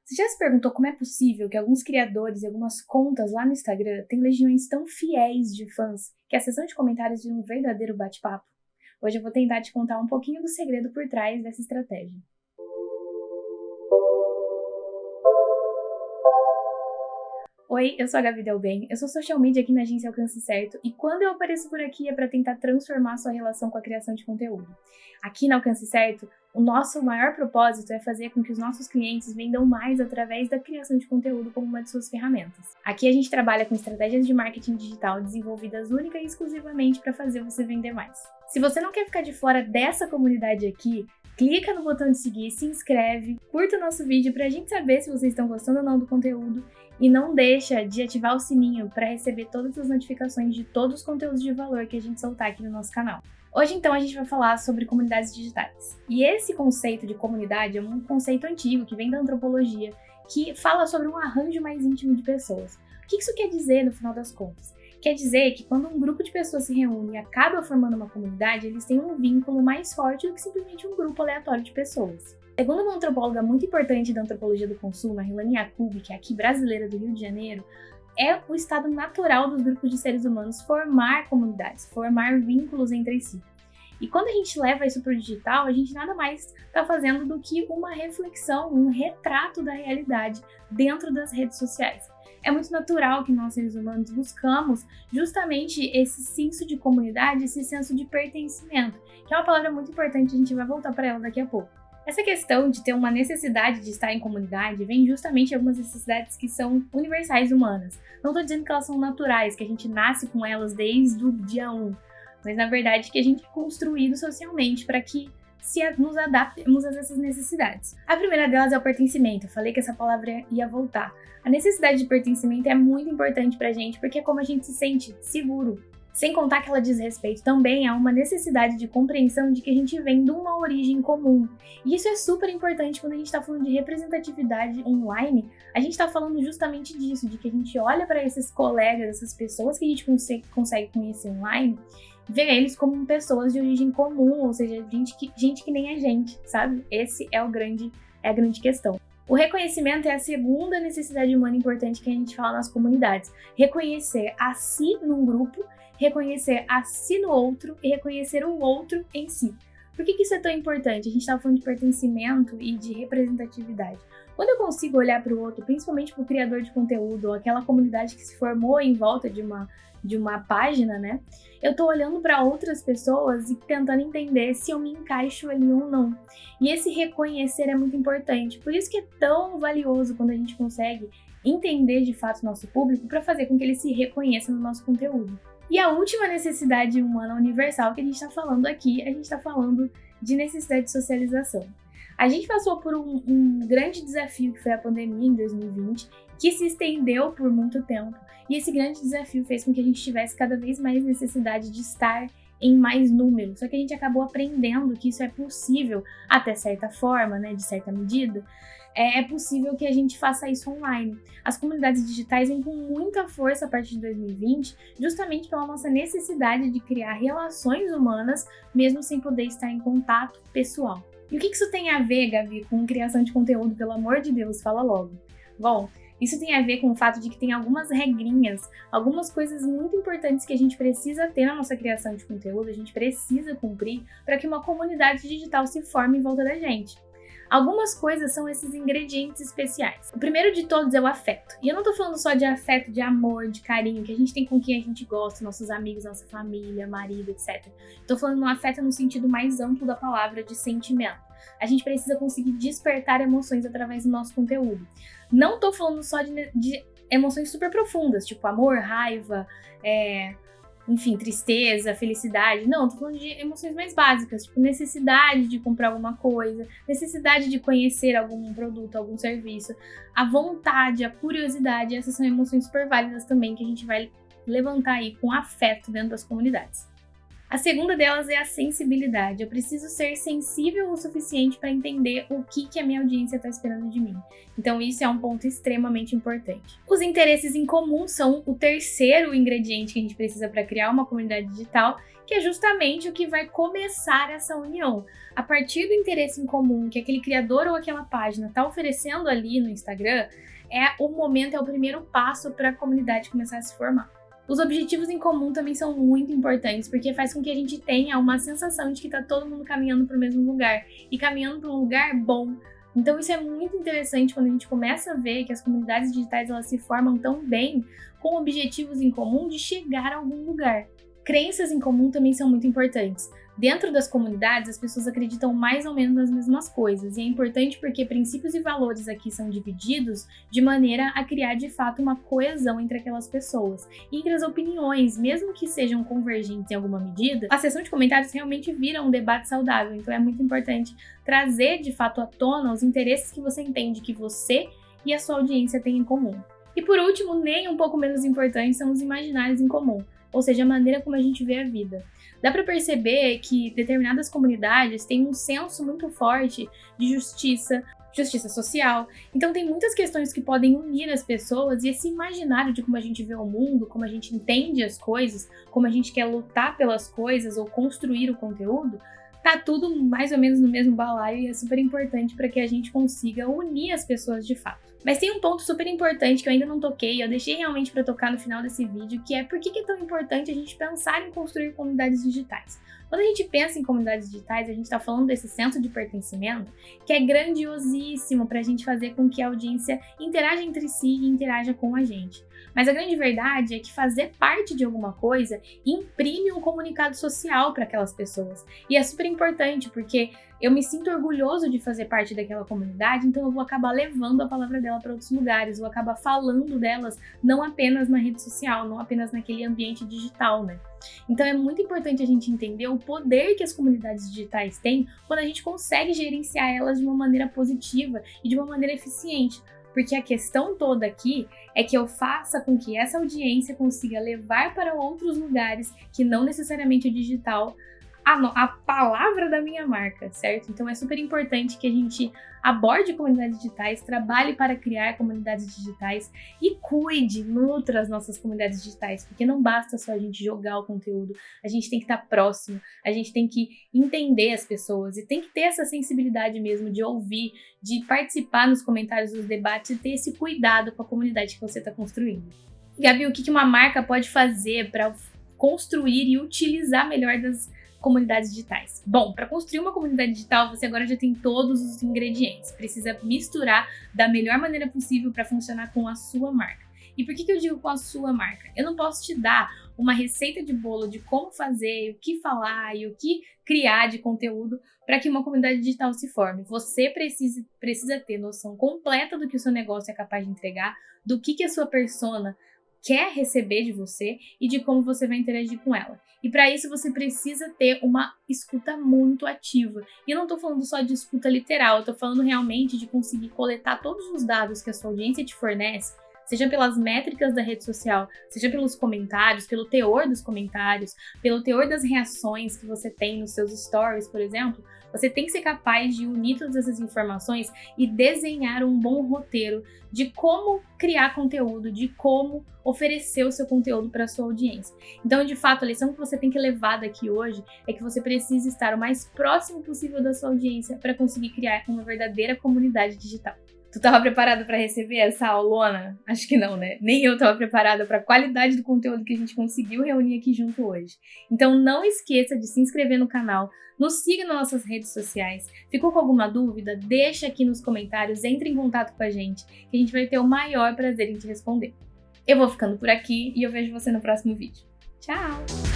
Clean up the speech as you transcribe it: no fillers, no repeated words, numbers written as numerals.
Você já se perguntou como é possível que alguns criadores e algumas contas lá no Instagram tenham legiões tão fiéis de fãs que a seção de comentários vira um verdadeiro bate-papo? Hoje eu vou tentar te contar um pouquinho do segredo por trás dessa estratégia. Oi, eu sou a Gabi Delben, eu sou social media aqui na agência Alcance Certo e quando eu apareço por aqui é para tentar transformar sua relação com a criação de conteúdo. Aqui na Alcance Certo, o nosso maior propósito é fazer com que os nossos clientes vendam mais através da criação de conteúdo como uma de suas ferramentas. Aqui a gente trabalha com estratégias de marketing digital desenvolvidas única e exclusivamente para fazer você vender mais. Se você não quer ficar de fora dessa comunidade aqui, clica no botão de seguir, se inscreve, curta o nosso vídeo para a gente saber se vocês estão gostando ou não do conteúdo e não deixa de ativar o sininho para receber todas as notificações de todos os conteúdos de valor que a gente soltar aqui no nosso canal. Hoje então a gente vai falar sobre comunidades digitais. E esse conceito de comunidade é um conceito antigo que vem da antropologia, que fala sobre um arranjo mais íntimo de pessoas. O que isso quer dizer no final das contas? Quer dizer que quando um grupo de pessoas se reúne e acaba formando uma comunidade, eles têm um vínculo mais forte do que simplesmente um grupo aleatório de pessoas. Segundo uma antropóloga muito importante da antropologia do consumo, a Rilane Yacoub, que é aqui brasileira do Rio de Janeiro, é o estado natural dos grupos de seres humanos formar comunidades, formar vínculos entre si. E quando a gente leva isso para o digital, a gente nada mais está fazendo do que uma reflexão, um retrato da realidade dentro das redes sociais. É muito natural que nós, seres humanos, buscamos justamente esse senso de comunidade, esse senso de pertencimento, que é uma palavra muito importante, a gente vai voltar para ela daqui a pouco. Essa questão de ter uma necessidade de estar em comunidade vem justamente de algumas necessidades que são universais humanas. Não estou dizendo que elas são naturais, que a gente nasce com elas desde o dia 1, mas na verdade que a gente é construído socialmente para que nos adaptemos a essas necessidades. A primeira delas é o pertencimento. Eu falei que essa palavra ia voltar. A necessidade de pertencimento é muito importante pra gente, porque é como a gente se sente seguro. Sem contar que ela diz respeito também a uma necessidade de compreensão de que a gente vem de uma origem comum. E isso é super importante quando a gente está falando de representatividade online. A gente está falando justamente disso, de que a gente olha para esses colegas, essas pessoas que a gente consegue conhecer online, ver eles como pessoas de origem comum, ou seja, gente que nem a gente, sabe? Esse é a grande questão. O reconhecimento é a segunda necessidade humana importante que a gente fala nas comunidades. Reconhecer a si num grupo, reconhecer a si no outro e reconhecer o outro em si. Por que isso é tão importante? A gente estava falando de pertencimento e de representatividade. Quando eu consigo olhar para o outro, principalmente para o criador de conteúdo ou aquela comunidade que se formou em volta de uma página, né? Eu tô olhando para outras pessoas e tentando entender se eu me encaixo ali ou não. E esse reconhecer é muito importante. Por isso que é tão valioso quando a gente consegue entender de fato o nosso público para fazer com que ele se reconheça no nosso conteúdo. E a última necessidade humana universal que a gente está falando aqui, a gente está falando de necessidade de socialização. A gente passou por um grande desafio que foi a pandemia em 2020, que se estendeu por muito tempo. E esse grande desafio fez com que a gente tivesse cada vez mais necessidade de estar em mais número. Só que a gente acabou aprendendo que isso é possível até certa forma, né, de certa medida. É possível que a gente faça isso online. As comunidades digitais vêm com muita força a partir de 2020, justamente pela nossa necessidade de criar relações humanas, mesmo sem poder estar em contato pessoal. E o que isso tem a ver, Gabi, com criação de conteúdo? Pelo amor de Deus, fala logo. Bom, isso tem a ver com o fato de que tem algumas regrinhas, algumas coisas muito importantes que a gente precisa ter na nossa criação de conteúdo, a gente precisa cumprir para que uma comunidade digital se forme em volta da gente. Algumas coisas são esses ingredientes especiais. O primeiro de todos é o afeto. E eu não tô falando só de afeto, de amor, de carinho, que a gente tem com quem a gente gosta, nossos amigos, nossa família, marido, etc. Tô falando no afeto no sentido mais amplo da palavra, de sentimento. A gente precisa conseguir despertar emoções através do nosso conteúdo. Não tô falando só de emoções super profundas, tipo amor, raiva, enfim, tristeza, felicidade. Não, tô falando de emoções mais básicas, tipo necessidade de comprar alguma coisa, necessidade de conhecer algum produto, algum serviço, a vontade, a curiosidade. Essas são emoções super válidas também que a gente vai levantar aí com afeto dentro das comunidades. A segunda delas é a sensibilidade. Eu preciso ser sensível o suficiente para entender o que a minha audiência está esperando de mim. Então isso é um ponto extremamente importante. Os interesses em comum são o terceiro ingrediente que a gente precisa para criar uma comunidade digital, que é justamente o que vai começar essa união. A partir do interesse em comum que aquele criador ou aquela página está oferecendo ali no Instagram, é o primeiro passo para a comunidade começar a se formar. Os objetivos em comum também são muito importantes, porque faz com que a gente tenha uma sensação de que está todo mundo caminhando para o mesmo lugar, e caminhando para um lugar bom. Então isso é muito interessante quando a gente começa a ver que as comunidades digitais elas se formam tão bem com objetivos em comum de chegar a algum lugar. Crenças em comum também são muito importantes. Dentro das comunidades, as pessoas acreditam mais ou menos nas mesmas coisas, e é importante porque princípios e valores aqui são divididos de maneira a criar de fato uma coesão entre aquelas pessoas. E entre as opiniões, mesmo que sejam convergentes em alguma medida, a seção de comentários realmente vira um debate saudável, então é muito importante trazer de fato à tona os interesses que você entende que você e a sua audiência têm em comum. E por último, nem um pouco menos importante, são os imaginários em comum, ou seja, a maneira como a gente vê a vida. Dá para perceber que determinadas comunidades têm um senso muito forte de justiça social. Então tem muitas questões que podem unir as pessoas, e esse imaginário de como a gente vê o mundo, como a gente entende as coisas, como a gente quer lutar pelas coisas ou construir o conteúdo, tá tudo mais ou menos no mesmo balaio, e é super importante para que a gente consiga unir as pessoas de fato. Mas tem um ponto super importante que eu ainda não toquei, eu deixei realmente para tocar no final desse vídeo, que é por que é tão importante a gente pensar em construir comunidades digitais. Quando a gente pensa em comunidades digitais, a gente está falando desse senso de pertencimento que é grandiosíssimo para a gente fazer com que a audiência interaja entre si e interaja com a gente. Mas a grande verdade é que fazer parte de alguma coisa imprime um comunicado social para aquelas pessoas. E é super importante porque eu me sinto orgulhoso de fazer parte daquela comunidade, então eu vou acabar levando a palavra dela para outros lugares, vou acabar falando delas não apenas na rede social, não apenas naquele ambiente digital, né? Então é muito importante a gente entender o poder que as comunidades digitais têm quando a gente consegue gerenciar elas de uma maneira positiva e de uma maneira eficiente. Porque a questão toda aqui é que eu faça com que essa audiência consiga levar para outros lugares que não necessariamente o digital a palavra da minha marca, certo? Então é super importante que a gente aborde comunidades digitais, trabalhe para criar comunidades digitais e cuide, nutra as nossas comunidades digitais, porque não basta só a gente jogar o conteúdo, a gente tem que estar próximo, a gente tem que entender as pessoas e tem que ter essa sensibilidade mesmo de ouvir, de participar nos comentários dos debates e ter esse cuidado com a comunidade que você está construindo. Gabi, o que uma marca pode fazer para construir e utilizar melhor das comunidades digitais? Bom, para construir uma comunidade digital, você agora já tem todos os ingredientes. Precisa misturar da melhor maneira possível para funcionar com a sua marca. E por que eu digo com a sua marca? Eu não posso te dar uma receita de bolo de como fazer, o que falar e o que criar de conteúdo para que uma comunidade digital se forme. Você precisa ter noção completa do que o seu negócio é capaz de entregar, do que a sua persona quer receber de você e de como você vai interagir com ela. E para isso você precisa ter uma escuta muito ativa. E eu não estou falando só de escuta literal, eu estou falando realmente de conseguir coletar todos os dados que a sua audiência te fornece, seja pelas métricas da rede social, seja pelos comentários, pelo teor dos comentários, pelo teor das reações que você tem nos seus stories, por exemplo. Você tem que ser capaz de unir todas essas informações e desenhar um bom roteiro de como criar conteúdo, de como oferecer o seu conteúdo para a sua audiência. Então, de fato, a lição que você tem que levar daqui hoje é que você precisa estar o mais próximo possível da sua audiência para conseguir criar uma verdadeira comunidade digital. Tu estava preparado para receber essa aulona? Acho que não, né? Nem eu estava preparada para a qualidade do conteúdo que a gente conseguiu reunir aqui junto hoje. Então não esqueça de se inscrever no canal, nos siga nas nossas redes sociais. Ficou com alguma dúvida? Deixa aqui nos comentários, entre em contato com a gente, que a gente vai ter o maior prazer em te responder. Eu vou ficando por aqui e eu vejo você no próximo vídeo. Tchau!